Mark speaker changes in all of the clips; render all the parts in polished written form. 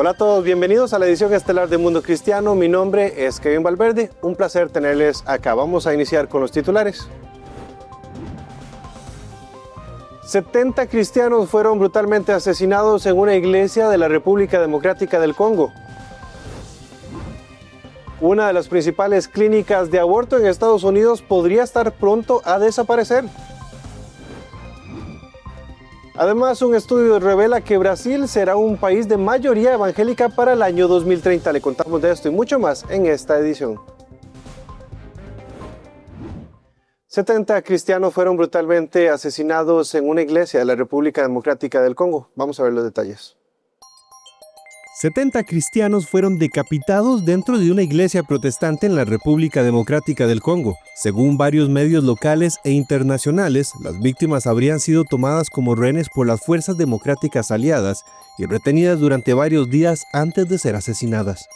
Speaker 1: Hola a todos, bienvenidos a la edición estelar de Mundo Cristiano. Mi nombre es Kevin Valverde, un placer tenerles acá. Vamos a iniciar con los titulares. 70 cristianos fueron brutalmente asesinados en una iglesia de la República Democrática del Congo. Una de las principales clínicas de aborto en Estados Unidos podría estar pronto a desaparecer. Además, un estudio revela que Brasil será un país de mayoría evangélica para el año 2030. Le contamos de esto y mucho más en esta edición. 70 cristianos fueron brutalmente asesinados en una iglesia de la República Democrática del Congo. Vamos a ver los detalles.
Speaker 2: 70 cristianos fueron decapitados dentro de una iglesia protestante en la República Democrática del Congo. Según varios medios locales e internacionales, las víctimas habrían sido tomadas como rehenes por las fuerzas democráticas aliadas y retenidas durante varios días antes de ser asesinadas.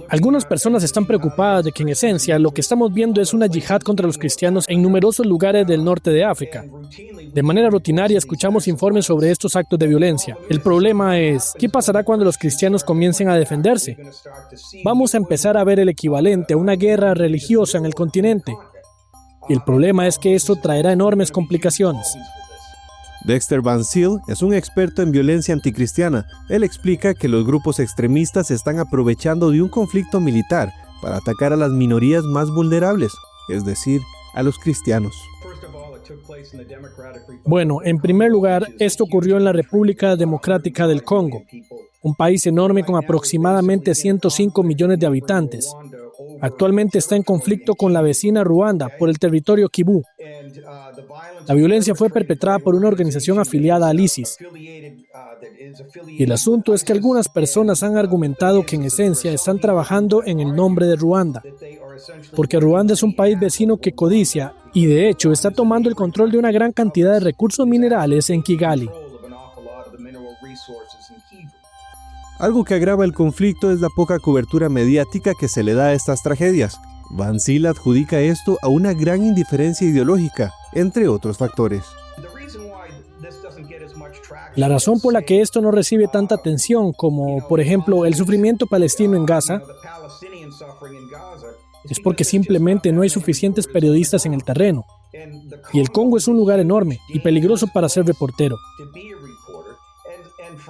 Speaker 3: Algunas personas están preocupadas de que en esencia lo que estamos viendo es una yihad contra los cristianos en numerosos lugares del norte de África. De manera rutinaria escuchamos informes sobre estos actos de violencia. El problema es, ¿qué pasará cuando los cristianos comiencen a defenderse? Vamos a empezar a ver el equivalente a una guerra religiosa en el continente. Y el problema es que esto traerá enormes complicaciones.
Speaker 2: Dexter Van Zyl es un experto en violencia anticristiana. Él explica que los grupos extremistas se están aprovechando de un conflicto militar para atacar a las minorías más vulnerables, es decir, a los cristianos.
Speaker 3: Bueno, en primer lugar, esto ocurrió en la República Democrática del Congo, un país enorme con aproximadamente 105 millones de habitantes. Actualmente está en conflicto con la vecina Ruanda por el territorio Kivu. La violencia fue perpetrada por una organización afiliada al ISIS. Y el asunto es que algunas personas han argumentado que en esencia están trabajando en el nombre de Ruanda, porque Ruanda es un país vecino que codicia y de hecho está tomando el control de una gran cantidad de recursos minerales en Kigali.
Speaker 2: Algo que agrava el conflicto es la poca cobertura mediática que se le da a estas tragedias. Van Zyl adjudica esto a una gran indiferencia ideológica, entre otros factores.
Speaker 3: La razón por la que esto no recibe tanta atención como, por ejemplo, el sufrimiento palestino en Gaza, es porque simplemente no hay suficientes periodistas en el terreno. Y el Congo es un lugar enorme y peligroso para ser reportero.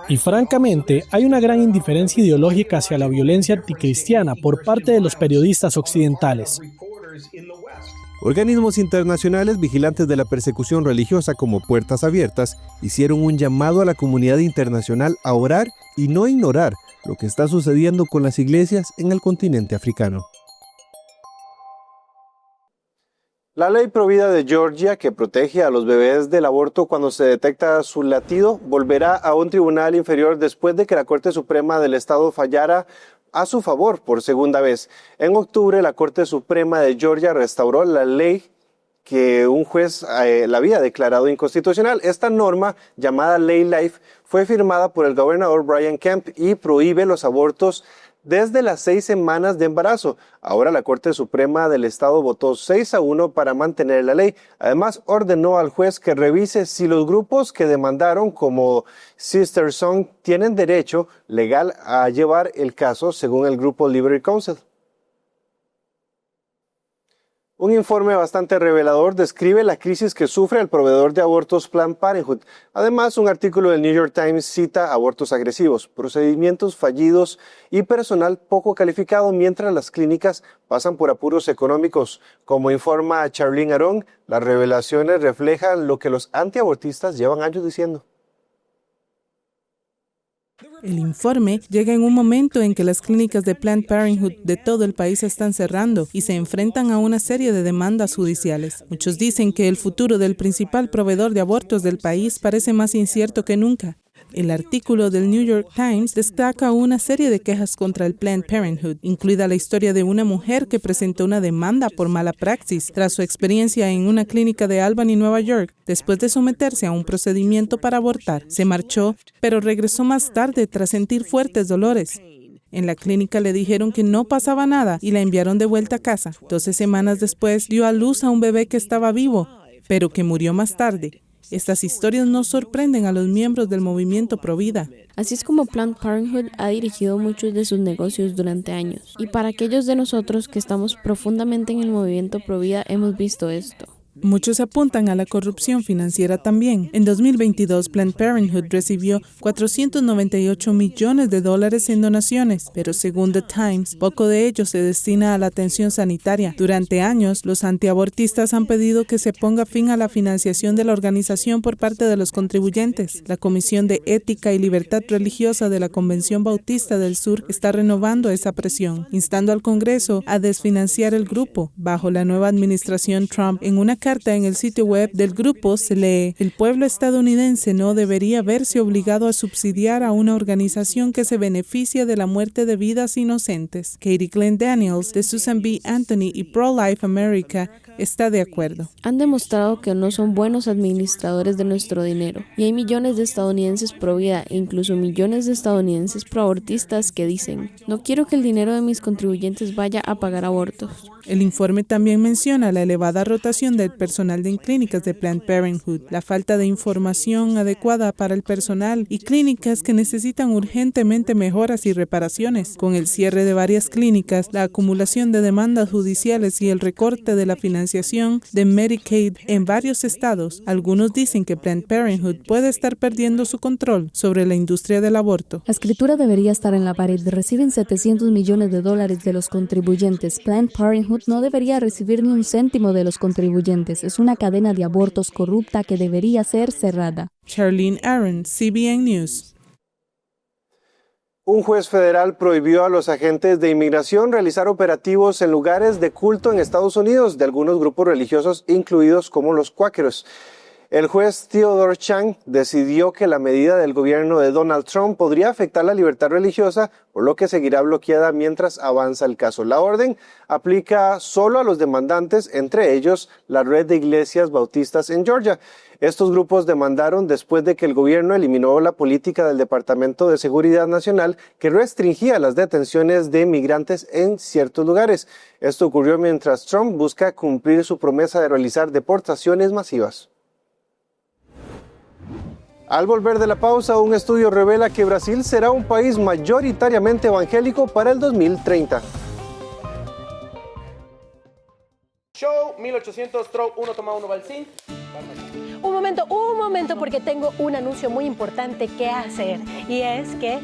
Speaker 3: Y francamente, hay una gran indiferencia ideológica hacia la violencia anticristiana por parte de los periodistas occidentales.
Speaker 2: Organismos internacionales vigilantes de la persecución religiosa como Puertas Abiertas hicieron un llamado a la comunidad internacional a orar y no ignorar lo que está sucediendo con las iglesias en el continente africano.
Speaker 1: La ley provida de Georgia, que protege a los bebés del aborto cuando se detecta su latido, volverá a un tribunal inferior después de que la Corte Suprema del Estado fallara a su favor por segunda vez. En octubre, la Corte Suprema de Georgia restauró la ley que un juez la había declarado inconstitucional. Esta norma, llamada Ley Life, fue firmada por el gobernador Brian Kemp y prohíbe los abortos desde las 6 semanas de embarazo. Ahora la Corte Suprema del Estado votó 6-1 para mantener la ley. Además, ordenó al juez que revise si los grupos que demandaron, como Sister Song, tienen derecho legal a llevar el caso, según el grupo Liberty Counsel. Un informe bastante revelador describe la crisis que sufre el proveedor de abortos Planned Parenthood. Además, un artículo del New York Times cita abortos agresivos, procedimientos fallidos y personal poco calificado mientras las clínicas pasan por apuros económicos. Como informa Charlene Aron, las revelaciones reflejan lo que los antiabortistas llevan años diciendo.
Speaker 4: El informe llega en un momento en que las clínicas de Planned Parenthood de todo el país están cerrando y se enfrentan a una serie de demandas judiciales. Muchos dicen que el futuro del principal proveedor de abortos del país parece más incierto que nunca. El artículo del New York Times destaca una serie de quejas contra el Planned Parenthood, incluida la historia de una mujer que presentó una demanda por mala praxis tras su experiencia en una clínica de Albany, Nueva York, después de someterse a un procedimiento para abortar. Se marchó, pero regresó más tarde tras sentir fuertes dolores. En la clínica le dijeron que no pasaba nada y la enviaron de vuelta a casa. 12 semanas después dio a luz a un bebé que estaba vivo, pero que murió más tarde. Estas historias no sorprenden a los miembros del movimiento Provida.
Speaker 5: Así es como Planned Parenthood ha dirigido muchos de sus negocios durante años. Y para aquellos de nosotros que estamos profundamente en el movimiento Provida, hemos visto esto.
Speaker 4: Muchos apuntan a la corrupción financiera también. En 2022, Planned Parenthood recibió $498 millones en donaciones, pero según The Times, poco de ello se destina a la atención sanitaria. Durante años, los antiabortistas han pedido que se ponga fin a la financiación de la organización por parte de los contribuyentes. La Comisión de Ética y Libertad Religiosa de la Convención Bautista del Sur está renovando esa presión, instando al Congreso a desfinanciar el grupo. Bajo la nueva administración Trump, en una carta en el sitio web del grupo se lee: el pueblo estadounidense no debería verse obligado a subsidiar a una organización que se beneficia de la muerte de vidas inocentes. Katie Glenn Daniels, de Susan B. Anthony y Pro-Life America, está de acuerdo.
Speaker 5: Han demostrado que no son buenos administradores de nuestro dinero. Y hay millones de estadounidenses pro vida e incluso millones de estadounidenses proabortistas que dicen: no quiero que el dinero de mis contribuyentes vaya a pagar abortos.
Speaker 4: El informe también menciona la elevada rotación del personal de clínicas de Planned Parenthood, la falta de información adecuada para el personal y clínicas que necesitan urgentemente mejoras y reparaciones. Con el cierre de varias clínicas, la acumulación de demandas judiciales y el recorte de la financiación de Medicaid en varios estados, algunos dicen que Planned Parenthood puede estar perdiendo su control sobre la industria del aborto.
Speaker 6: La escritura debería estar en la pared. Reciben $700 millones de los contribuyentes. Planned Parenthood no debería recibir ni un céntimo de los contribuyentes. Es una cadena de abortos corrupta que debería ser cerrada.
Speaker 4: Charlene Aaron, CBN News.
Speaker 1: Un juez federal prohibió a los agentes de inmigración realizar operativos en lugares de culto en Estados Unidos de algunos grupos religiosos, incluidos como los cuáqueros. El juez Theodore Chang decidió que la medida del gobierno de Donald Trump podría afectar la libertad religiosa, por lo que seguirá bloqueada mientras avanza el caso. La orden aplica solo a los demandantes, entre ellos la red de iglesias bautistas en Georgia. Estos grupos demandaron después de que el gobierno eliminó la política del Departamento de Seguridad Nacional que restringía las detenciones de inmigrantes en ciertos lugares. Esto ocurrió mientras Trump busca cumplir su promesa de realizar deportaciones masivas. Al volver de la pausa, un estudio revela que Brasil será un país mayoritariamente evangélico para el 2030.
Speaker 7: Show 1800 Stroke 1 toma 1 Balsín.
Speaker 8: Un momento, porque tengo un anuncio muy importante que hacer. Y es que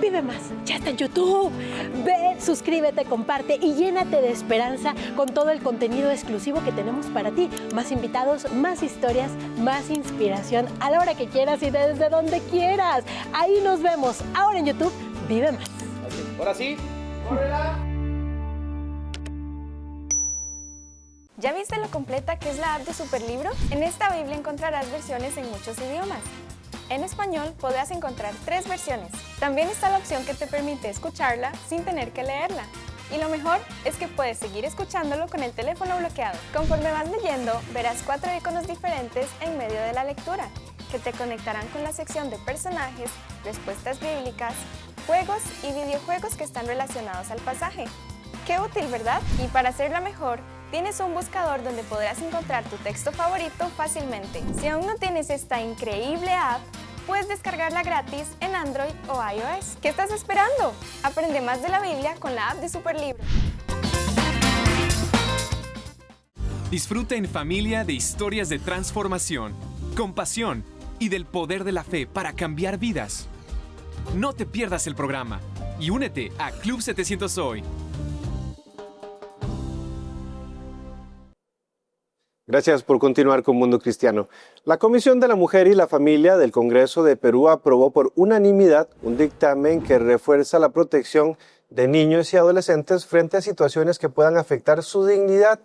Speaker 8: Vive Más ya está en YouTube. Ve, suscríbete, comparte y llénate de esperanza con todo el contenido exclusivo que tenemos para ti. Más invitados, más historias, más inspiración a la hora que quieras y desde donde quieras. Ahí nos vemos. Ahora en YouTube, Vive Más.
Speaker 7: Ahora sí, córrela.
Speaker 9: ¿Ya viste lo completa que es la app de Superlibro? En esta Biblia encontrarás versiones en muchos idiomas. En español podrás encontrar 3 versiones. También está la opción que te permite escucharla sin tener que leerla. Y lo mejor es que puedes seguir escuchándolo con el teléfono bloqueado. Conforme vas leyendo, verás 4 iconos diferentes en medio de la lectura, que te conectarán con la sección de personajes, respuestas bíblicas, juegos y videojuegos que están relacionados al pasaje. ¡Qué útil!, ¿verdad? Y para hacerla mejor, tienes un buscador donde podrás encontrar tu texto favorito fácilmente. Si aún no tienes esta increíble app, puedes descargarla gratis en Android o iOS. ¿Qué estás esperando? Aprende más de la Biblia con la app de Superlibro.
Speaker 10: Disfruta en familia de historias de transformación, compasión y del poder de la fe para cambiar vidas. No te pierdas el programa y únete a Club 700 Hoy.
Speaker 1: Gracias por continuar con Mundo Cristiano. La Comisión de la Mujer y la Familia del Congreso de Perú aprobó por unanimidad un dictamen que refuerza la protección de niños y adolescentes frente a situaciones que puedan afectar su dignidad.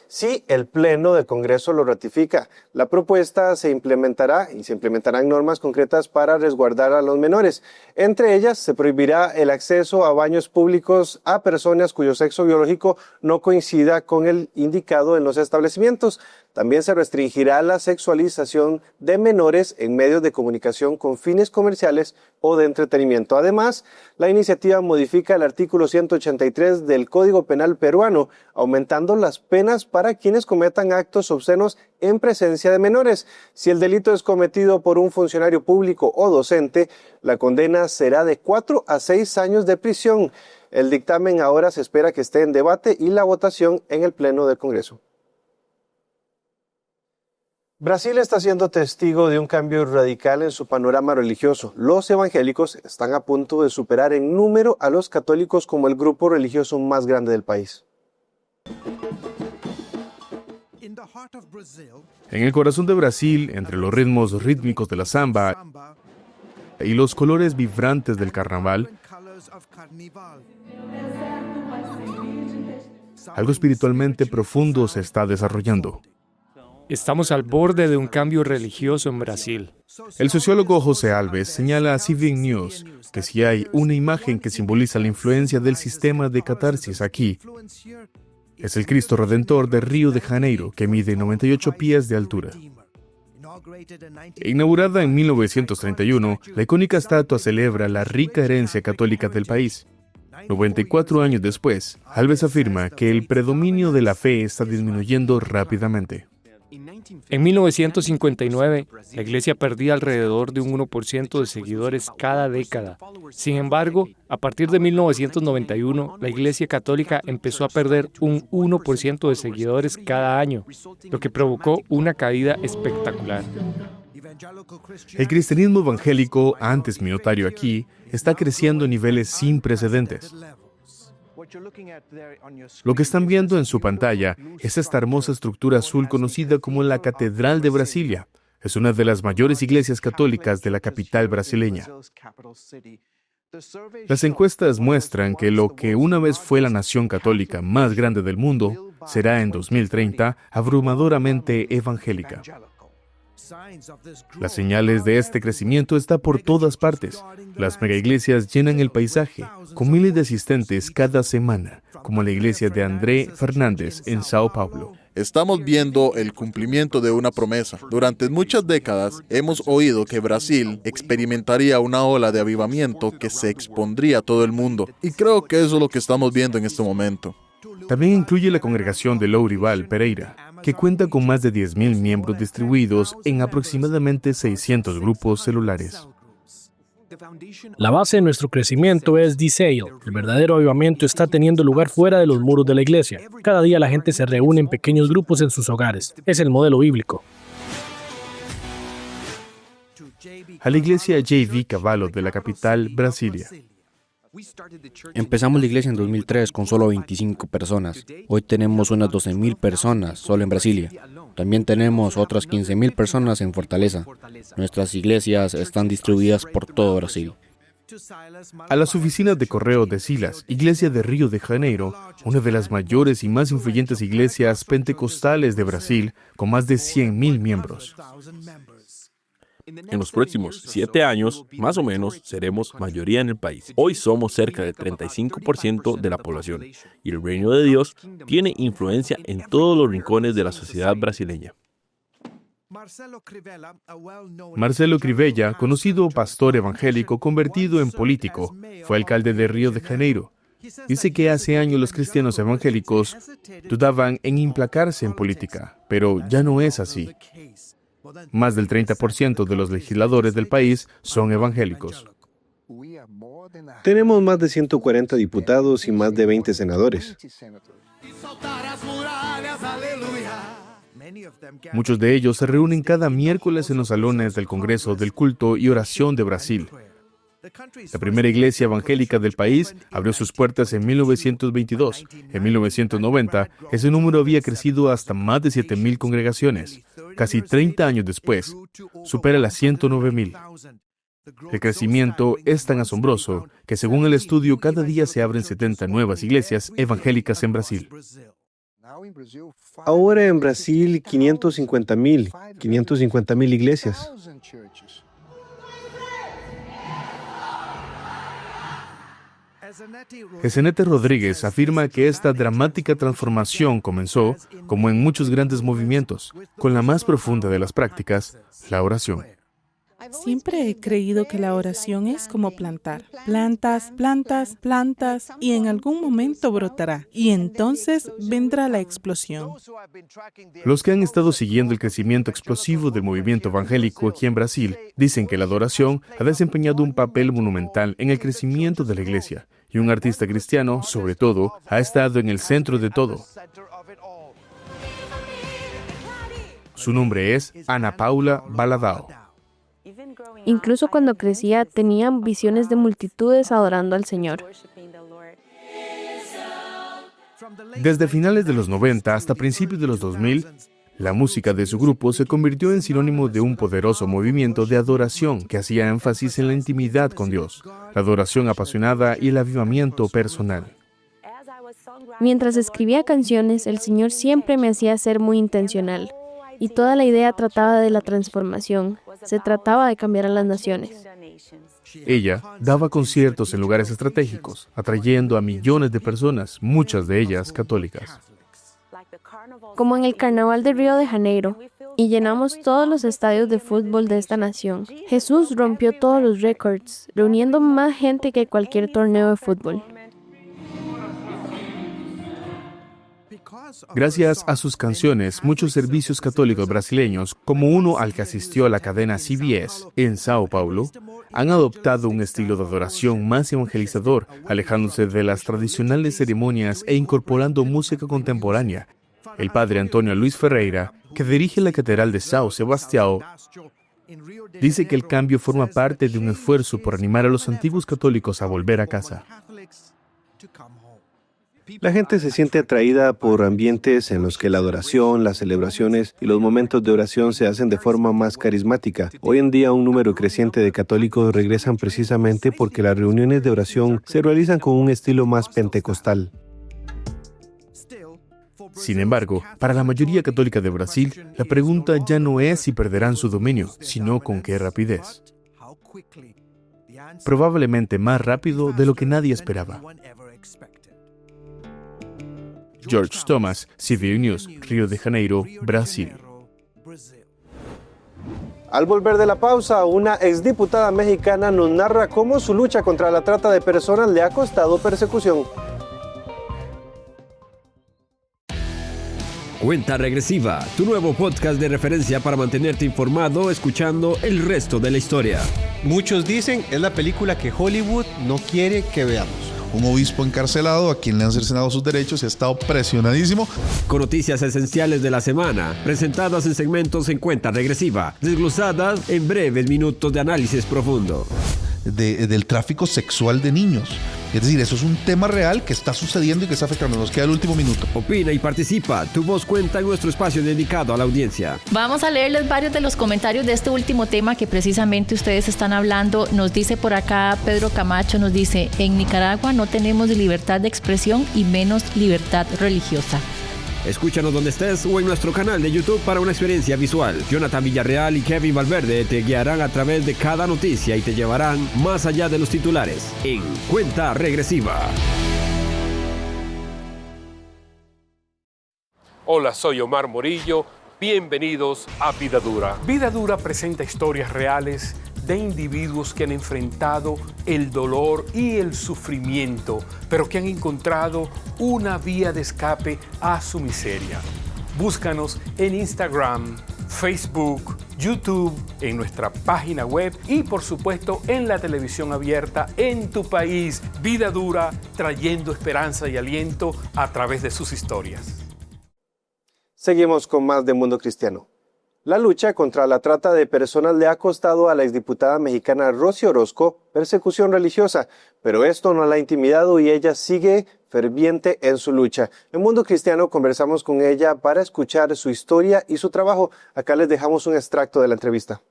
Speaker 1: Si el Pleno del Congreso lo ratifica, la propuesta se implementará y se implementarán normas concretas para resguardar a los menores. Entre ellas, se prohibirá el acceso a baños públicos a personas cuyo sexo biológico no coincida con el indicado en los establecimientos. También se restringirá la sexualización de menores en medios de comunicación con fines comerciales o de entretenimiento. Además, la iniciativa modifica el artículo 183 del Código Penal peruano, aumentando las penas para quienes cometan actos obscenos en presencia de menores. Si el delito es cometido por un funcionario público o docente, la condena será de 4 a 6 años de prisión. El dictamen ahora se espera que esté en debate y la votación en el Pleno del Congreso. Brasil está siendo testigo de un cambio radical en su panorama religioso. Los evangélicos están a punto de superar en número a los católicos como el grupo religioso más grande del país.
Speaker 11: En el corazón de Brasil, entre los ritmos rítmicos de la samba y los colores vibrantes del carnaval, algo espiritualmente profundo se está desarrollando.
Speaker 12: Estamos al borde de un cambio religioso en Brasil.
Speaker 11: El sociólogo José Alves señala a CIVIC News que si hay una imagen que simboliza la influencia del sistema de catarsis aquí, es el Cristo Redentor de Río de Janeiro, que mide 98 pies de altura. Inaugurada en 1931, la icónica estatua celebra la rica herencia católica del país. 94 años después, Alves afirma que el predominio de la fe está disminuyendo rápidamente.
Speaker 12: En 1959, la iglesia perdía alrededor de un 1% de seguidores cada década. Sin embargo, a partir de 1991, la iglesia católica empezó a perder un 1% de seguidores cada año, lo que provocó una caída espectacular.
Speaker 11: El cristianismo evangélico, antes minoritario aquí, está creciendo a niveles sin precedentes. Lo que están viendo en su pantalla es esta hermosa estructura azul conocida como la Catedral de Brasilia. Es una de las mayores iglesias católicas de la capital brasileña. Las encuestas muestran que lo que una vez fue la nación católica más grande del mundo será en 2030 abrumadoramente evangélica. Las señales de este crecimiento están por todas partes. Las megaiglesias llenan el paisaje, con miles de asistentes cada semana, como la iglesia de André Fernández en Sao Paulo.
Speaker 13: Estamos viendo el cumplimiento de una promesa. Durante muchas décadas hemos oído que Brasil experimentaría una ola de avivamiento que se expondría a todo el mundo. Y creo que eso es lo que estamos viendo en este momento.
Speaker 11: También incluye la congregación de Lourival Pereira, que cuenta con más de 10.000 miembros distribuidos en aproximadamente 600 grupos celulares.
Speaker 3: La base de nuestro crecimiento es DSAIL. El verdadero avivamiento está teniendo lugar fuera de los muros de la iglesia. Cada día la gente se reúne en pequeños grupos en sus hogares. Es el modelo bíblico.
Speaker 11: A la iglesia J.V. Cavallo de la capital, Brasilia.
Speaker 14: Empezamos la iglesia en 2003 con solo 25 personas. Hoy tenemos unas 12.000 personas solo en Brasilia. También tenemos otras 15.000 personas en Fortaleza. Nuestras iglesias están distribuidas por todo Brasil.
Speaker 11: A las oficinas de correo de Silas, iglesia de Río de Janeiro, una de las mayores y más influyentes iglesias pentecostales de Brasil, con más de 100.000 miembros.
Speaker 15: En los próximos 7 años, más o menos, seremos mayoría en el país. Hoy somos cerca del 35% de la población y el reino de Dios tiene influencia en todos los rincones de la sociedad brasileña.
Speaker 11: Marcelo Crivella, conocido pastor evangélico convertido en político, fue alcalde de Río de Janeiro. Dice que hace años los cristianos evangélicos dudaban en implicarse en política, pero ya no es así. Más del 30% de los legisladores del país son evangélicos.
Speaker 1: Tenemos más de 140 diputados y más de 20 senadores.
Speaker 11: Muchos de ellos se reúnen cada miércoles en los salones del Congreso del Culto y Oración de Brasil. La primera iglesia evangélica del país abrió sus puertas en 1922. En 1990, ese número había crecido hasta más de 7.000 congregaciones. Casi 30 años después, supera las 109.000. El crecimiento es tan asombroso que, según el estudio, cada día se abren 70 nuevas iglesias evangélicas en Brasil.
Speaker 1: Ahora en Brasil, 550.000 iglesias.
Speaker 11: Jesenete Rodríguez afirma que esta dramática transformación comenzó, como en muchos grandes movimientos, con la más profunda de las prácticas, la oración.
Speaker 4: Siempre he creído que la oración es como plantar. Plantas, plantas, plantas, y en algún momento brotará. Y entonces vendrá la explosión.
Speaker 11: Los que han estado siguiendo el crecimiento explosivo del movimiento evangélico aquí en Brasil dicen que la adoración ha desempeñado un papel monumental en el crecimiento de la iglesia. Y un artista cristiano, sobre todo, ha estado en el centro de todo. Su nombre es Ana Paula Baladao.
Speaker 5: Incluso cuando crecía, tenía visiones de multitudes adorando al Señor.
Speaker 11: Desde finales de los 90 hasta principios de los 2000, la música de su grupo se convirtió en sinónimo de un poderoso movimiento de adoración que hacía énfasis en la intimidad con Dios, la adoración apasionada y el avivamiento personal.
Speaker 5: Mientras escribía canciones, el Señor siempre me hacía ser muy intencional. Y toda la idea trataba de la transformación. Se trataba de cambiar a las naciones.
Speaker 11: Ella daba conciertos en lugares estratégicos, atrayendo a millones de personas, muchas de ellas católicas.
Speaker 5: Como en el Carnaval de Río de Janeiro, y llenamos todos los estadios de fútbol de esta nación. Jesús rompió todos los récords, reuniendo más gente que cualquier torneo de fútbol.
Speaker 11: Gracias a sus canciones, muchos servicios católicos brasileños, como uno al que asistió a la cadena CBS en Sao Paulo, han adoptado un estilo de adoración más evangelizador, alejándose de las tradicionales ceremonias e incorporando música contemporánea. El padre Antonio Luis Ferreira, que dirige la Catedral de São Sebastião, dice que el cambio forma parte de un esfuerzo por animar a los antiguos católicos a volver a casa.
Speaker 1: La gente se siente atraída por ambientes en los que la adoración, las celebraciones y los momentos de oración se hacen de forma más carismática. Hoy en día un número creciente de católicos regresan precisamente porque las reuniones de oración se realizan con un estilo más pentecostal.
Speaker 11: Sin embargo, para la mayoría católica de Brasil, la pregunta ya no es si perderán su dominio, sino con qué rapidez. Probablemente más rápido de lo que nadie esperaba. George Thomas, CBN News, Río de Janeiro, Brasil.
Speaker 1: Al volver de la pausa, una exdiputada mexicana nos narra cómo su lucha contra la trata de personas le ha costado persecución.
Speaker 16: Cuenta Regresiva, tu nuevo podcast de referencia para mantenerte informado escuchando el resto de la historia.
Speaker 17: Muchos dicen es la película que Hollywood no quiere que veamos.
Speaker 18: Un obispo encarcelado a quien le han cercenado sus derechos y ha estado presionadísimo.
Speaker 16: Con noticias esenciales de la semana, presentadas en segmentos en Cuenta Regresiva, desglosadas en breves minutos de análisis profundo.
Speaker 18: Del tráfico sexual de niños. Es decir, eso es un tema real que está sucediendo y que está afectando. Nos queda el último minuto.
Speaker 16: Opina y participa. Tu voz cuenta en nuestro espacio dedicado a la audiencia.
Speaker 19: Vamos a leerles varios de los comentarios de este último tema que precisamente ustedes están hablando. Nos dice por acá Pedro Camacho, nos dice, en Nicaragua no tenemos libertad de expresión y menos libertad religiosa.
Speaker 16: Escúchanos donde estés o en nuestro canal de YouTube para una experiencia visual. Jonathan Villarreal y Kevin Valverde te guiarán a través de cada noticia y te llevarán más allá de los titulares en Cuenta Regresiva.
Speaker 20: Hola, soy Omar Morillo. Bienvenidos a Vida Dura. Vida Dura presenta historias reales de individuos que han enfrentado el dolor y el sufrimiento, pero que han encontrado una vía de escape a su miseria. Búscanos en Instagram, Facebook, YouTube, en nuestra página web y por supuesto en la televisión abierta en tu país. Vida Dura, trayendo esperanza y aliento a través de sus historias.
Speaker 1: Seguimos con más de Mundo Cristiano. La lucha contra la trata de personas le ha costado a la exdiputada mexicana Rosy Orozco persecución religiosa, pero esto no la ha intimidado y ella sigue ferviente en su lucha. En Mundo Cristiano conversamos con ella para escuchar su historia y su trabajo. Acá les dejamos un extracto de la entrevista.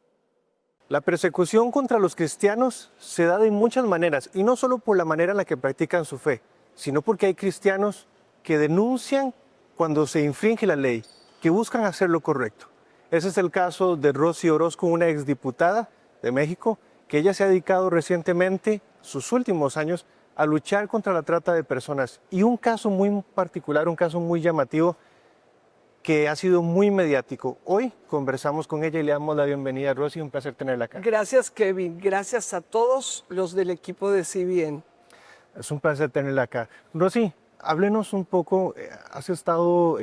Speaker 1: La persecución contra los cristianos se da de muchas maneras, y no solo por la manera en la que practican su fe, sino porque hay cristianos que denuncian cuando se infringe la ley, que buscan hacer lo correcto. Ese es el caso de Rosy Orozco, una exdiputada de México, que ella se ha dedicado recientemente, sus últimos años, a luchar contra la trata de personas. Y un caso muy particular, un caso muy llamativo, que ha sido muy mediático. Hoy conversamos con ella y le damos la bienvenida a Rosy. Un placer tenerla acá.
Speaker 21: Gracias, Kevin. Gracias a todos los del equipo de CBN.
Speaker 1: Es un placer tenerla acá. Rosy, háblenos un poco. Has estado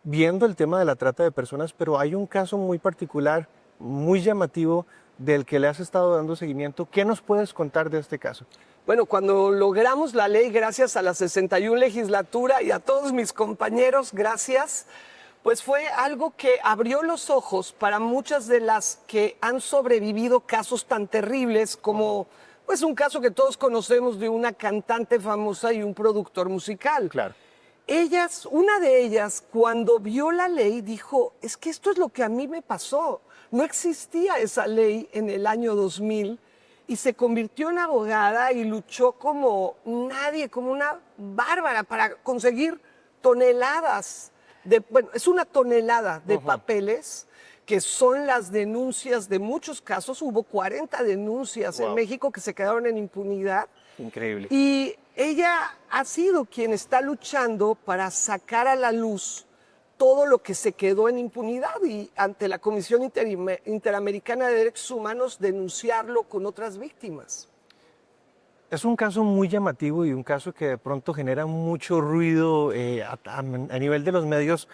Speaker 1: viendo el tema de la trata de personas, pero hay un caso muy particular, muy llamativo, del que le has estado dando seguimiento. ¿Qué nos puedes contar de este caso?
Speaker 21: Bueno, cuando logramos la ley, gracias a la 61 legislatura y a todos mis compañeros, gracias, pues fue algo que abrió los ojos para muchas de las que han sobrevivido casos tan terribles como pues un caso que todos conocemos de una cantante famosa y un productor musical.
Speaker 1: Claro.
Speaker 21: Una de ellas, cuando vio la ley, dijo, es que esto es lo que a mí me pasó. No existía esa ley en el año 2000 y se convirtió en abogada y luchó como nadie, como una bárbara para conseguir toneladas es una tonelada de papeles que son las denuncias de muchos casos. Hubo 40 denuncias en México que se quedaron en impunidad.
Speaker 1: Increíble.
Speaker 21: Y ella ha sido quien está luchando para sacar a la luz todo lo que se quedó en impunidad y ante la Comisión Interamericana de Derechos Humanos denunciarlo con otras víctimas.
Speaker 1: Es un caso muy llamativo y un caso que de pronto genera mucho ruido a nivel de los medios,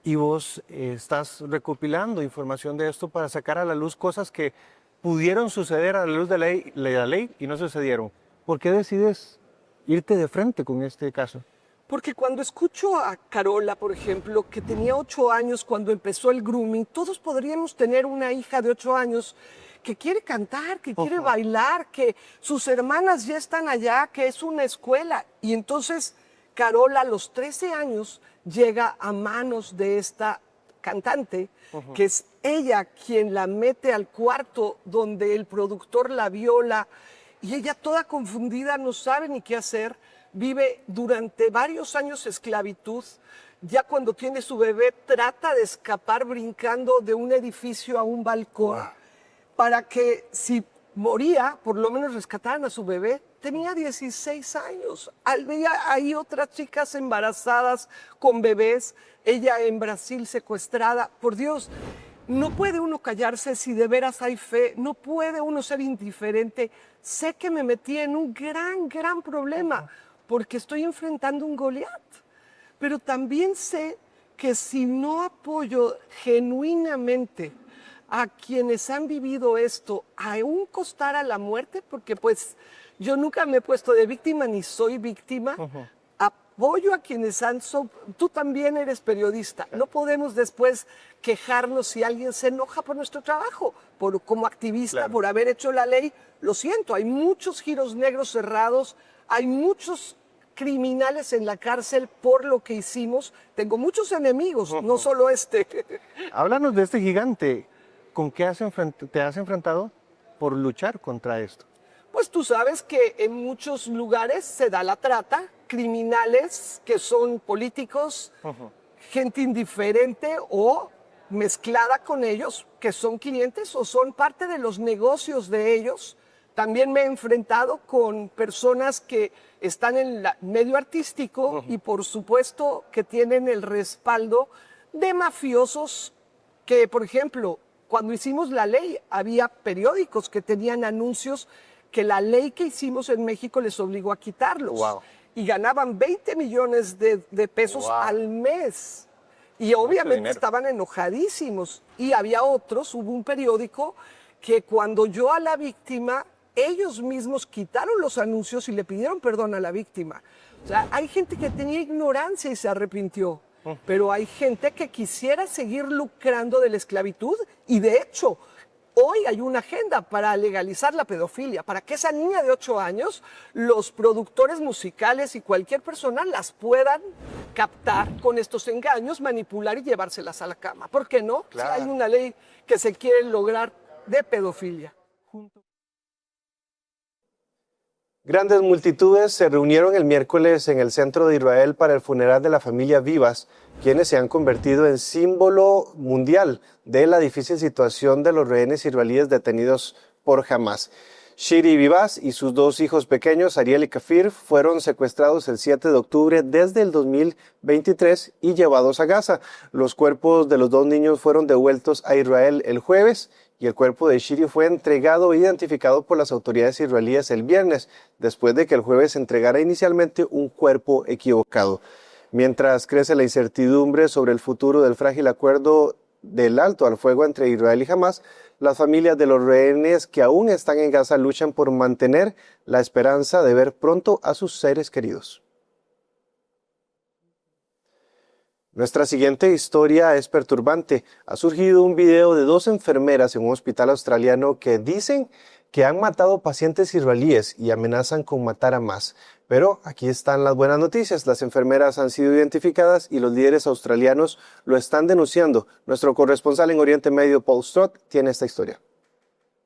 Speaker 1: y vos estás recopilando información de esto para sacar a la luz cosas que pudieron suceder a la luz de la ley y no sucedieron. ¿Por qué decides irte de frente con este caso?
Speaker 21: Porque cuando escucho a Carola, por ejemplo, que tenía 8 años cuando empezó el grooming, todos podríamos tener una hija de 8 años que quiere cantar, que quiere bailar, que sus hermanas ya están allá, que es una escuela. Y entonces Carola a los 13 años llega a manos de esta cantante, que es ella quien la mete al cuarto donde el productor la viola, y ella toda confundida no sabe ni qué hacer. Vive durante varios años esclavitud. Ya cuando tiene su bebé trata de escapar brincando de un edificio a un balcón para que si moría, por lo menos rescataran a su bebé. Tenía 16 años. Veía ahí otras chicas embarazadas con bebés, ella en Brasil secuestrada. Por Dios, no puede uno callarse si de veras hay fe, no puede uno ser indiferente. Sé que me metí en un gran problema porque estoy enfrentando un Goliat, pero también sé que si no apoyo genuinamente a quienes han vivido esto, aún costara la muerte, porque pues yo nunca me he puesto de víctima ni soy víctima, apoyo a quienes tú también eres periodista, no podemos después quejarnos si alguien se enoja por nuestro trabajo, como activista, por haber hecho la ley. Lo siento, hay muchos giros negros cerrados, hay muchos criminales en la cárcel por lo que hicimos. Tengo muchos enemigos, no solo este.
Speaker 1: Háblanos de este gigante. ¿Con qué te has enfrentado por luchar contra esto?
Speaker 21: Pues tú sabes que en muchos lugares se da la trata, criminales que son políticos, gente indiferente o mezclada con ellos, que son clientes o son parte de los negocios de ellos. También me he enfrentado con personas que están en el medio artístico y por supuesto que tienen el respaldo de mafiosos que, por ejemplo, cuando hicimos la ley había periódicos que tenían anuncios que la ley que hicimos en México les obligó a quitarlos. Y ganaban 20 millones de pesos al mes. Y obviamente estaban enojadísimos. Y había otros, hubo un periódico que cuando oyó a la víctima, ellos mismos quitaron los anuncios y le pidieron perdón a la víctima. O sea, hay gente que tenía ignorancia y se arrepintió, pero hay gente que quisiera seguir lucrando de la esclavitud y de hecho, hoy hay una agenda para legalizar la pedofilia, para que esa niña de 8 años, los productores musicales y cualquier persona las puedan captar con estos engaños, manipular y llevárselas a la cama. ¿Por qué no? Claro. Si hay una ley que se quiere lograr de pedofilia.
Speaker 1: Grandes multitudes se reunieron el miércoles en el centro de Israel para el funeral de la familia Vivas, quienes se han convertido en símbolo mundial de la difícil situación de los rehenes israelíes detenidos por Hamás. Shiri Vivaz y sus 2 hijos pequeños, Ariel y Kafir, fueron secuestrados el 7 de octubre desde el 2023 y llevados a Gaza. Los cuerpos de los 2 niños fueron devueltos a Israel el jueves y el cuerpo de Shiri fue entregado e identificado por las autoridades israelíes el viernes, después de que el jueves entregara inicialmente un cuerpo equivocado. Mientras crece la incertidumbre sobre el futuro del frágil acuerdo del alto al fuego entre Israel y Hamás, las familias de los rehenes que aún están en Gaza luchan por mantener la esperanza de ver pronto a sus seres queridos. Nuestra siguiente historia es perturbante. Ha surgido un video de 2 enfermeras en un hospital australiano que dicen que han matado pacientes israelíes y amenazan con matar a más. Pero aquí están las buenas noticias. Las enfermeras han sido identificadas y los líderes australianos lo están denunciando. Nuestro corresponsal en Oriente Medio, Paul Stott, tiene esta historia.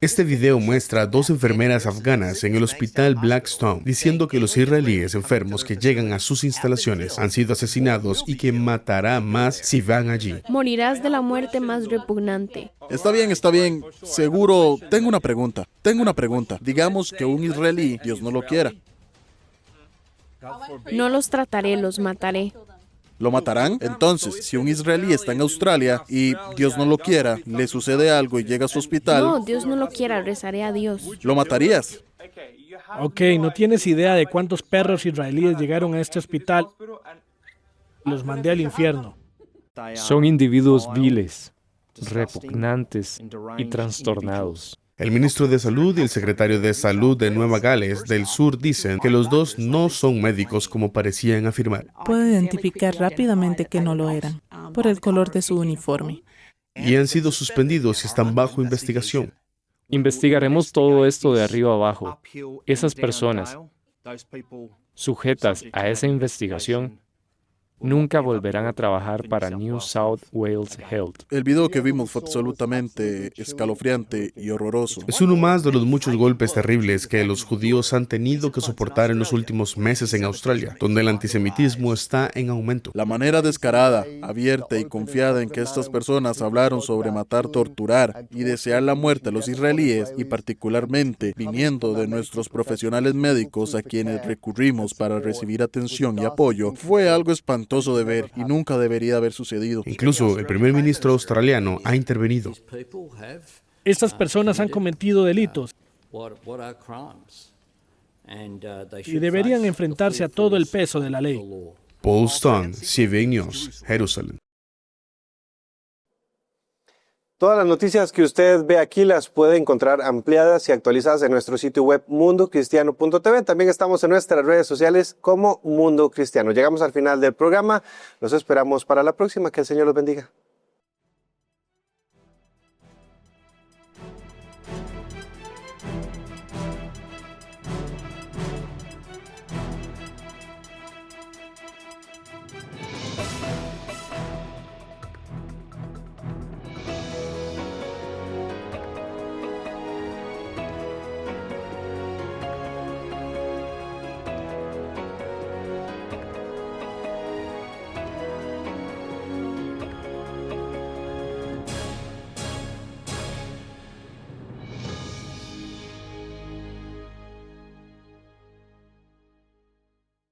Speaker 11: Este video muestra a 2 enfermeras afganas en el hospital Blackstone diciendo que los israelíes enfermos que llegan a sus instalaciones han sido asesinados y que matará más si van allí.
Speaker 5: Morirás de la muerte más repugnante.
Speaker 13: Está bien. Seguro, tengo una pregunta. Digamos que un israelí, Dios no lo quiera.
Speaker 5: No los trataré, los mataré.
Speaker 13: ¿Lo matarán? Entonces, si un israelí está en Australia y, Dios no lo quiera, le sucede algo y llega a su hospital...
Speaker 5: No, Dios no lo quiera, rezaré a Dios.
Speaker 13: ¿Lo matarías?
Speaker 3: Ok, no tienes idea de cuántos perros israelíes llegaron a este hospital. Los mandé al infierno.
Speaker 12: Son individuos viles, repugnantes y trastornados.
Speaker 11: El ministro de Salud y el secretario de Salud de Nueva Gales del Sur dicen que los 2 no son médicos como parecían afirmar.
Speaker 4: Puedo identificar rápidamente que no lo eran, por el color de su uniforme.
Speaker 11: Y han sido suspendidos y están bajo investigación.
Speaker 12: Investigaremos todo esto de arriba abajo. Esas personas sujetas a esa investigación nunca volverán a trabajar para New South Wales Health.
Speaker 13: El video que vimos fue absolutamente escalofriante y horroroso.
Speaker 11: Es uno más de los muchos golpes terribles que los judíos han tenido que soportar en los últimos meses en Australia, donde el antisemitismo está en aumento.
Speaker 13: La manera descarada, abierta y confiada en que estas personas hablaron sobre matar, torturar y desear la muerte a los israelíes, y particularmente viniendo de nuestros profesionales médicos a quienes recurrimos para recibir atención y apoyo, fue algo espantoso de ver y nunca debería haber sucedido.
Speaker 11: Incluso el primer ministro australiano ha intervenido.
Speaker 3: Estas personas han cometido delitos y deberían enfrentarse a todo el peso de la ley.
Speaker 11: Paul Stone, CBN News, Jerusalén.
Speaker 1: Todas las noticias que usted ve aquí las puede encontrar ampliadas y actualizadas en nuestro sitio web mundocristiano.tv. También estamos en nuestras redes sociales como Mundo Cristiano. Llegamos al final del programa. Los esperamos para la próxima. Que el Señor los bendiga.